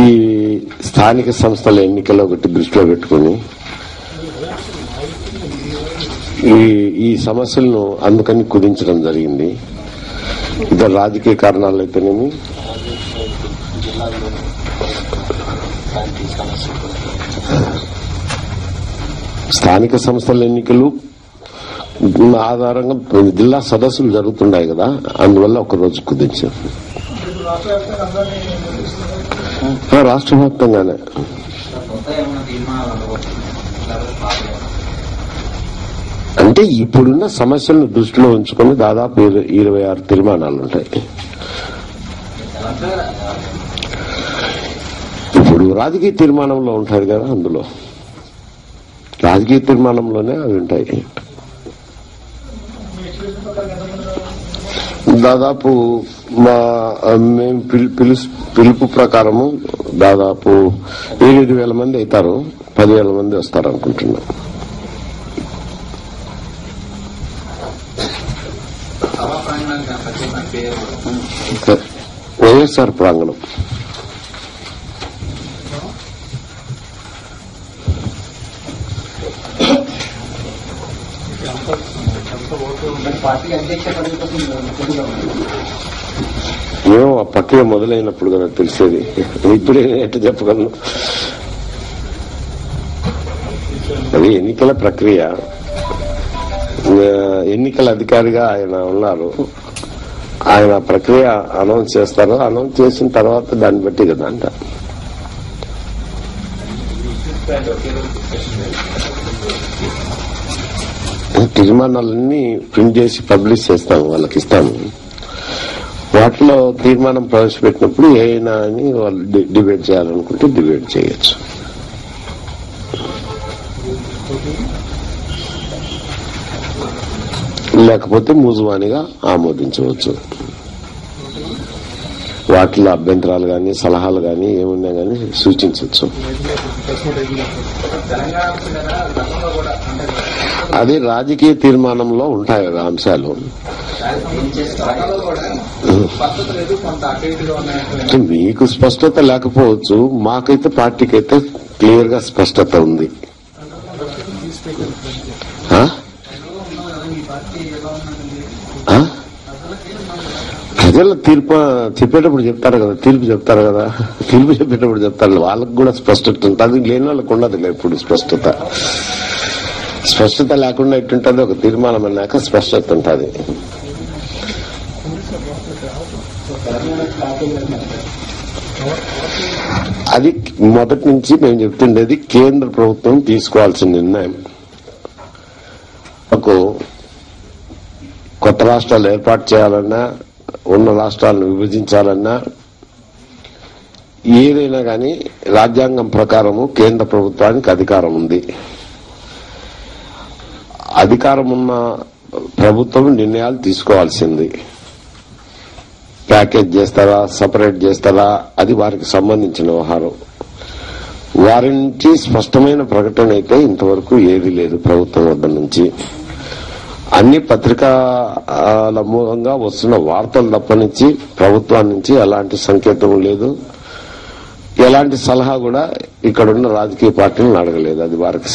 ఈ స్థానిక సంస్థల ఎన్నికలు ఒకటి దృష్టిలో పెట్టుకుని ఈ సమస్యలను అందుకని కుదించడం జరిగింది. ఇద్దరు రాజకీయ కారణాలు అయితేనేమి, స్థానిక సంస్థల ఎన్నికలు ఆధారంగా జిల్లా సదస్సులు జరుగుతున్నాయి కదా, అందువల్ల ఒకరోజు కుదించాం. రాష్ట్ర వ్యాప్తంగానే అంటే ఇప్పుడున్న సమస్యలను దృష్టిలో ఉంచుకుని దాదాపు 26 తీర్మానాలు ఉంటాయి. ఇప్పుడు రాజకీయ తీర్మానంలో ఉంటాయి కదా, అందులో రాజకీయ తీర్మానంలోనే అవి ఉంటాయి. దాదాపు మేము పిలుపు ప్రకారము దాదాపు 8,000 మంది అవుతారు, 10,000 మంది వస్తారు అనుకుంటున్నాం. వైఎస్ఆర్ ప్రాంగణం ఏమో ఆ ప్రక్రియ మొదలైనప్పుడు కదా తెలిసేది, ఇప్పుడే ఎట్లా చెప్పగలను. అది ఎన్నికల ప్రక్రియ. ఎన్నికల అధికారిగా ఆయన ఉన్నారు, ఆయన ప్రక్రియ అనౌన్స్ చేస్తారు. అనౌన్స్ చేసిన తర్వాత దాన్ని బట్టి కదా అంట. తీర్మానాలన్నీ ప్రింట్ చేసి పబ్లిష్ చేస్తాము, వాళ్ళకి ఇస్తాము. వాటిలో తీర్మానం ప్రవేశపెట్టినప్పుడు ఏమైనా అని వాళ్ళు డిబేట్ చేయాలనుకుంటే డిబేట్ చేయొచ్చు. లేకపోతే మూజువానిగా ఆమోదించవచ్చు. వాటిలో అభ్యంతరాలు గాని సలహాలు గాని ఏమున్నా గాని సూచించవచ్చు. అది రాజకీయ తీర్మానంలో ఉంటాయి కదా అంశాలు. మీకు స్పష్టత లేకపోవచ్చు, మాకైతే పార్టీకి అయితే క్లియర్ గా స్పష్టత ఉంది. ప్రజల చెప్పేటప్పుడు చెప్తారు కదా, తీర్పు చెప్తారు కదా, తీర్పు చెప్పేటప్పుడు చెప్తారు. వాళ్ళకు కూడా స్పష్టత ఉంటుంది, లేని వాళ్ళకు ఉండదు ఎప్పుడు స్పష్టత. స్పష్టత లేకుండా ఎట్టుంటుంది, ఒక తీర్మానం అన్నాక స్పష్టత ఉంటుంది. అది మొదటి నుంచి మేము చెప్తుండేది కేంద్ర ప్రభుత్వం తీసుకోవాల్సిన నిర్ణయం. కొత్త రాష్ట్రాలు ఏర్పాటు చేయాలన్నా, ఉన్న రాష్ట్రాలను విభజించాలన్నా, ఏదైనా కానీ రాజ్యాంగం ప్రకారము కేంద్ర ప్రభుత్వానికి అధికారం ఉంది. అధికారం ఉన్న ప్రభుత్వం నిర్ణయాలు తీసుకోవాల్సింది. ప్యాకేజ్ చేస్తారా, సపరేట్ చేస్తారా, అది వారికి సంబంధించిన వ్యవహారం. వారి నుంచి స్పష్టమైన ప్రకటన అయితే ఇంతవరకు ఏది లేదు ప్రభుత్వం వద్ద నుంచి. అన్ని పత్రికల మూలంగా వస్తున్న వార్తలు తప్పనించి ప్రభుత్వం నుంచి ఎలాంటి సంకేతం లేదు, ఎలాంటి సలహా కూడా ఇక్కడున్న రాజకీయ పార్టీలను అడగలేదు. అది వారికి